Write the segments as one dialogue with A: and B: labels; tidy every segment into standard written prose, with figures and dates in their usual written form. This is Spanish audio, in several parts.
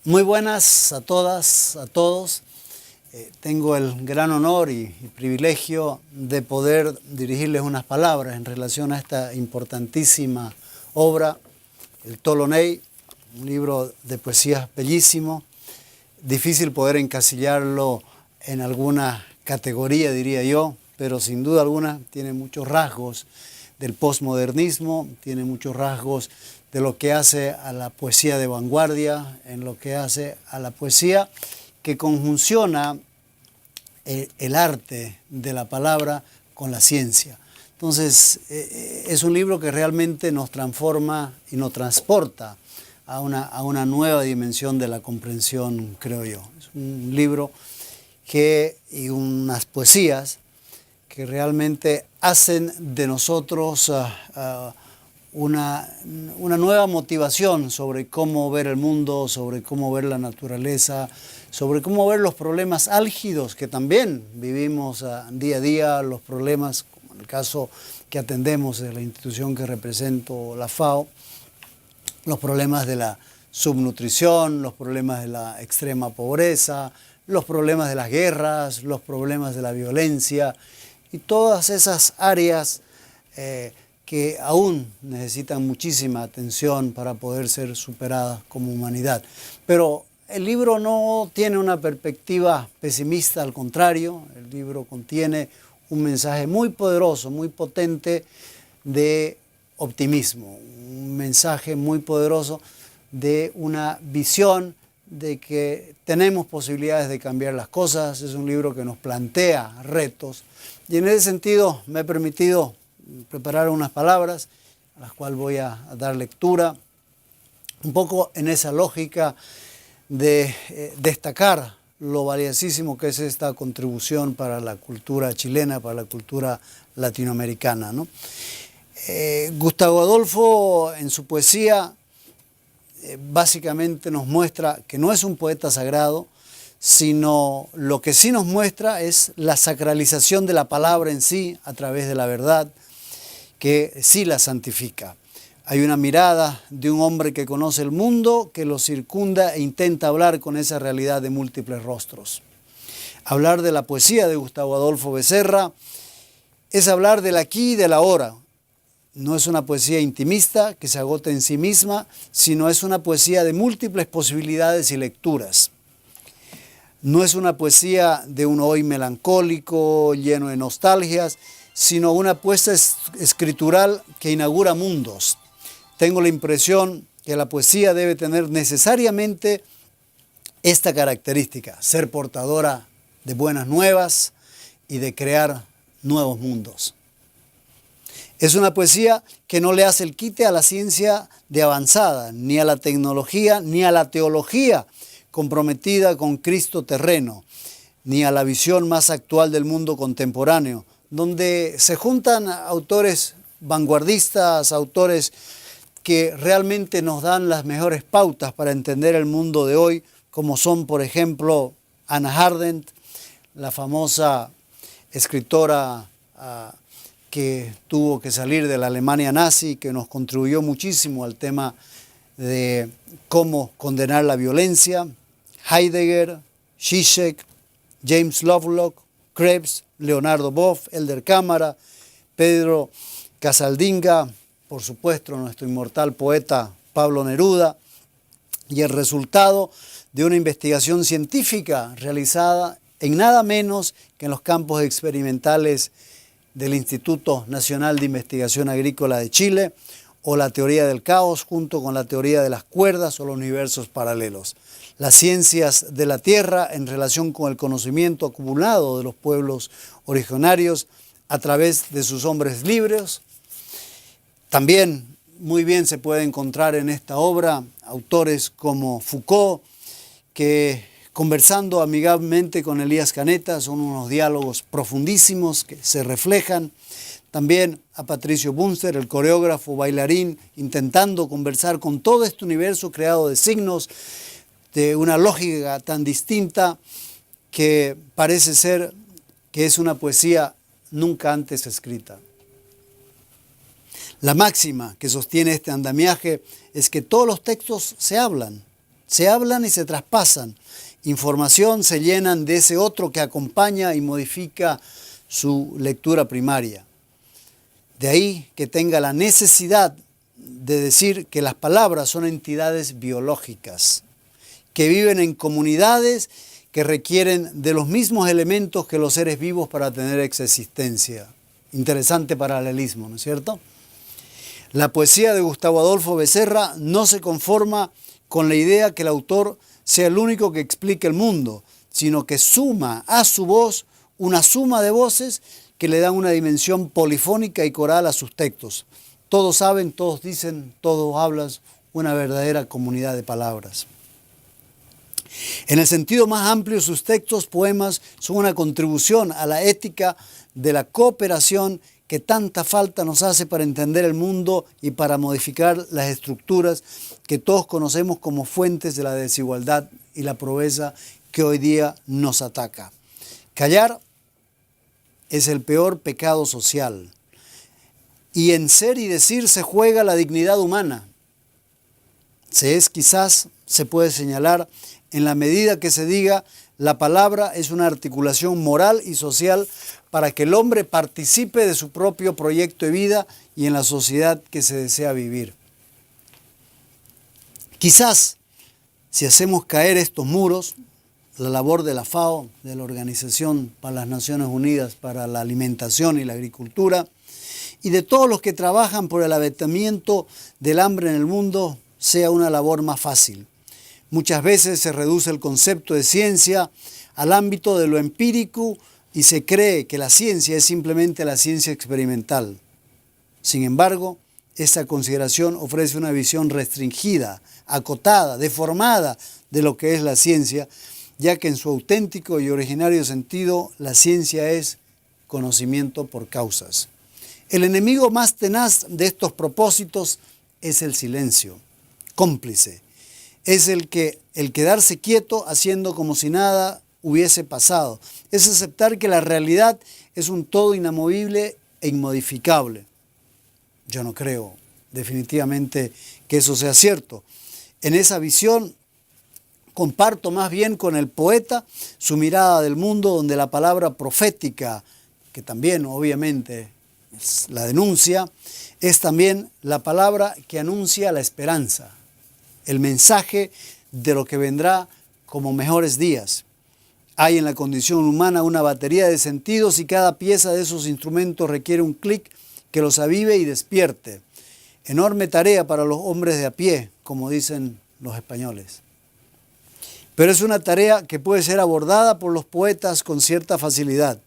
A: Muy buenas a todas, a todos. Tengo el gran honor y privilegio de poder dirigirles unas palabras en relación a esta importantísima obra, el Tolonei, un libro de poesías bellísimo. Difícil poder encasillarlo en alguna categoría, diría yo, pero sin duda alguna tiene muchos rasgos del posmodernismo, tiene muchos rasgos de lo que hace a la poesía de vanguardia, en lo que hace a la poesía que conjunciona el arte de la palabra con la ciencia. Entonces, es un libro que realmente nos transforma y nos transporta a una nueva dimensión de la comprensión, creo yo. Es un libro y unas poesías que realmente hacen de nosotros una nueva motivación sobre cómo ver el mundo, sobre cómo ver la naturaleza, sobre cómo ver los problemas álgidos que también vivimos día a día, los problemas, como en el caso que atendemos de la institución que represento, la FAO, los problemas de la subnutrición, los problemas de la extrema pobreza, los problemas de las guerras, los problemas de la violencia y todas esas áreas que aún necesitan muchísima atención para poder ser superadas como humanidad. Pero el libro no tiene una perspectiva pesimista, al contrario, el libro contiene un mensaje muy poderoso, muy potente de optimismo, un mensaje muy poderoso de una visión de que tenemos posibilidades de cambiar las cosas. Es un libro que nos plantea retos y en ese sentido me he permitido preparar unas palabras a las cuales voy a dar lectura, un poco en esa lógica de destacar lo valiosísimo que es esta contribución para la cultura chilena, para la cultura latinoamericana, ¿no? Gustavo Adolfo en su poesía básicamente nos muestra que no es un poeta sagrado, sino lo que sí nos muestra es la sacralización de la palabra en sí a través de la verdad, que sí la santifica. Hay una mirada de un hombre que conoce el mundo, que lo circunda e intenta hablar con esa realidad de múltiples rostros. Hablar de la poesía de Gustavo Adolfo Becerra es hablar del aquí y del ahora. No es una poesía intimista que se agota en sí misma, sino es una poesía de múltiples posibilidades y lecturas. No es una poesía de un hoy melancólico, lleno de nostalgias, sino una apuesta escritural que inaugura mundos. Tengo la impresión que la poesía debe tener necesariamente esta característica, ser portadora de buenas nuevas y de crear nuevos mundos. Es una poesía que no le hace el quite a la ciencia de avanzada, ni a la tecnología, ni a la teología comprometida con Cristo terreno, ni a la visión más actual del mundo contemporáneo, donde se juntan autores vanguardistas, autores que realmente nos dan las mejores pautas para entender el mundo de hoy, como son, por ejemplo, Hannah Arendt, la famosa escritora que tuvo que salir de la Alemania nazi, que nos contribuyó muchísimo al tema de cómo condenar la violencia, Heidegger, Zizek, James Lovelock, Krebs, Leonardo Boff, Elder Cámara, Pedro Casaldinga, por supuesto nuestro inmortal poeta Pablo Neruda, y el resultado de una investigación científica realizada en nada menos que en los campos experimentales del Instituto Nacional de Investigación Agrícola de Chile, o la teoría del caos junto con la teoría de las cuerdas o los universos paralelos. Las ciencias de la Tierra en relación con el conocimiento acumulado de los pueblos originarios a través de sus hombres libres. También muy bien se puede encontrar en esta obra autores como Foucault, que conversando amigablemente con Elías Caneta son unos diálogos profundísimos que se reflejan. También a Patricio Bunster, el coreógrafo, bailarín, intentando conversar con todo este universo creado de signos, de una lógica tan distinta que parece ser que es una poesía nunca antes escrita. La máxima que sostiene este andamiaje es que todos los textos se hablan, Se hablan y se traspasan. Información se llenan de ese otro que acompaña y modifica su lectura primaria. De ahí que tenga la necesidad de decir que las palabras son entidades biológicas, que viven en comunidades que requieren de los mismos elementos que los seres vivos para tener existencia. Interesante paralelismo, ¿no es cierto? La poesía de Gustavo Adolfo Becerra no se conforma con la idea que el autor sea el único que explique el mundo, sino que suma a su voz una suma de voces que le dan una dimensión polifónica y coral a sus textos. Todos saben, todos dicen, todos hablan, una verdadera comunidad de palabras. En el sentido más amplio, sus textos, poemas, son una contribución a la ética de la cooperación que tanta falta nos hace para entender el mundo y para modificar las estructuras que todos conocemos como fuentes de la desigualdad y la pobreza que hoy día nos ataca. Callar es el peor pecado social. Y en ser y decir se juega la dignidad humana. Quizás se puede señalar en la medida que se diga la palabra es una articulación moral y social para que el hombre participe de su propio proyecto de vida y en la sociedad que se desea vivir. Quizás, si hacemos caer estos muros, la labor de la FAO, de la Organización para las Naciones Unidas para la Alimentación y la Agricultura, y de todos los que trabajan por el abatimiento del hambre en el mundo, sea una labor más fácil. Muchas veces se reduce el concepto de ciencia al ámbito de lo empírico y se cree que la ciencia es simplemente la ciencia experimental. Sin embargo, esta consideración ofrece una visión restringida, acotada, deformada de lo que es la ciencia, ya que en su auténtico y originario sentido, la ciencia es conocimiento por causas. El enemigo más tenaz de estos propósitos es el silencio, cómplice. Es el quedarse quieto haciendo como si nada hubiese pasado. Es aceptar que la realidad es un todo inamovible e inmodificable. Yo no creo definitivamente que eso sea cierto. En esa visión comparto más bien con el poeta su mirada del mundo donde la palabra profética, que también obviamente la denuncia, es también la palabra que anuncia la esperanza, el mensaje de lo que vendrá como mejores días. Hay en la condición humana una batería de sentidos y cada pieza de esos instrumentos requiere un clic que los avive y despierte. Enorme tarea para los hombres de a pie, como dicen los españoles. Pero es una tarea que puede ser abordada por los poetas con cierta facilidad.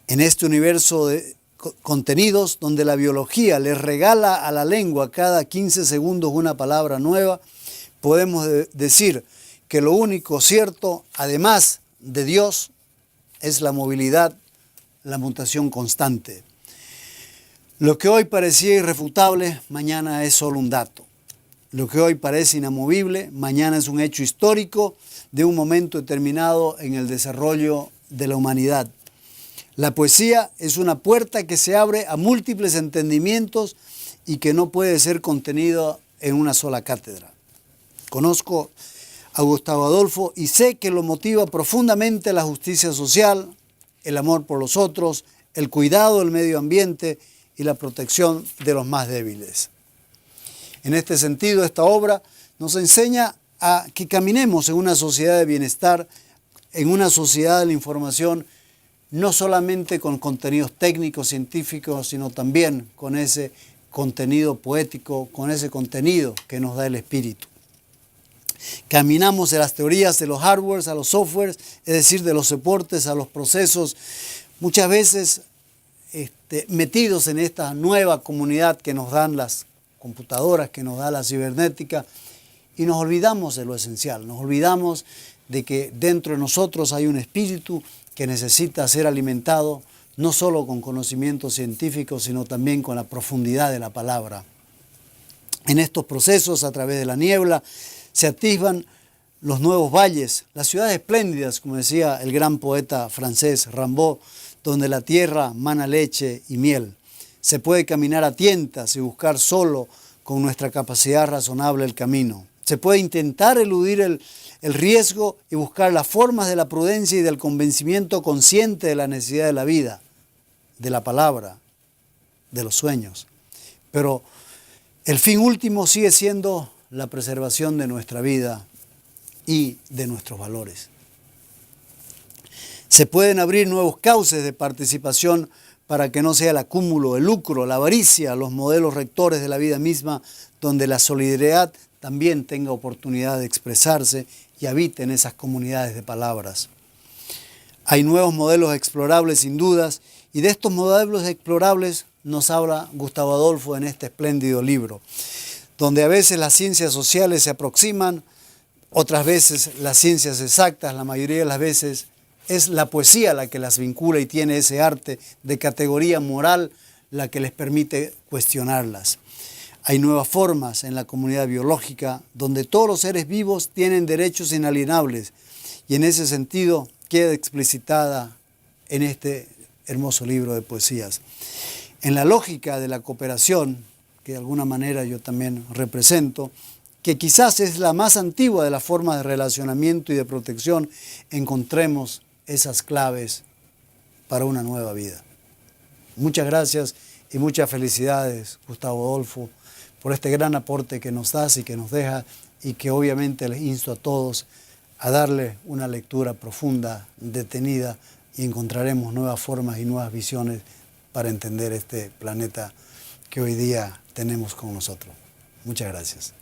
A: En este universo de contenidos donde la biología les regala a la lengua cada 15 segundos una palabra nueva, podemos decir que lo único cierto, además de Dios, es la movilidad, la mutación constante. Lo que hoy parecía irrefutable, mañana es solo un dato. Lo que hoy parece inamovible, mañana es un hecho histórico de un momento determinado en el desarrollo de la humanidad. La poesía es una puerta que se abre a múltiples entendimientos y que no puede ser contenido en una sola cátedra. Conozco a Gustavo Adolfo y sé que lo motiva profundamente la justicia social, el amor por los otros, el cuidado del medio ambiente y la protección de los más débiles. En este sentido, esta obra nos enseña a que caminemos en una sociedad de bienestar, en una sociedad de la información, no solamente con contenidos técnicos, científicos, sino también con ese contenido poético, con ese contenido que nos da el espíritu. Caminamos de las teorías de los hardwares a los softwares, es decir, de los soportes a los procesos, muchas veces metidos en esta nueva comunidad que nos dan las computadoras, que nos da la cibernética, y nos olvidamos de lo esencial, nos olvidamos de que dentro de nosotros hay un espíritu que necesita ser alimentado no solo con conocimientos científicos, sino también con la profundidad de la palabra. En estos procesos, a través de la niebla, se atisban los nuevos valles, las ciudades espléndidas, como decía el gran poeta francés Rimbaud, donde la tierra mana leche y miel. Se puede caminar a tientas y buscar solo con nuestra capacidad razonable el camino. Se puede intentar eludir el riesgo y buscar las formas de la prudencia y del convencimiento consciente de la necesidad de la vida, de la palabra, de los sueños. Pero el fin último sigue siendo la preservación de nuestra vida y de nuestros valores. Se pueden abrir nuevos cauces de participación para que no sea el acúmulo, el lucro, la avaricia, los modelos rectores de la vida misma, donde la solidaridad también tenga oportunidad de expresarse y habite en esas comunidades de palabras. Hay nuevos modelos explorables sin dudas, y de estos modelos explorables nos habla Gustavo Adolfo en este espléndido libro, donde a veces las ciencias sociales se aproximan, otras veces las ciencias exactas, la mayoría de las veces es la poesía la que las vincula y tiene ese arte de categoría moral la que les permite cuestionarlas. Hay nuevas formas en la comunidad biológica donde todos los seres vivos tienen derechos inalienables y en ese sentido queda explicitada en este hermoso libro de poesías. En la lógica de la cooperación, que de alguna manera yo también represento, que quizás es la más antigua de las formas de relacionamiento y de protección, encontremos esas claves para una nueva vida. Muchas gracias y muchas felicidades, Gustavo Adolfo, por este gran aporte que nos das y que nos deja, y que obviamente les insto a todos a darle una lectura profunda, detenida, y encontraremos nuevas formas y nuevas visiones para entender este planeta que hoy día tenemos con nosotros. Muchas gracias.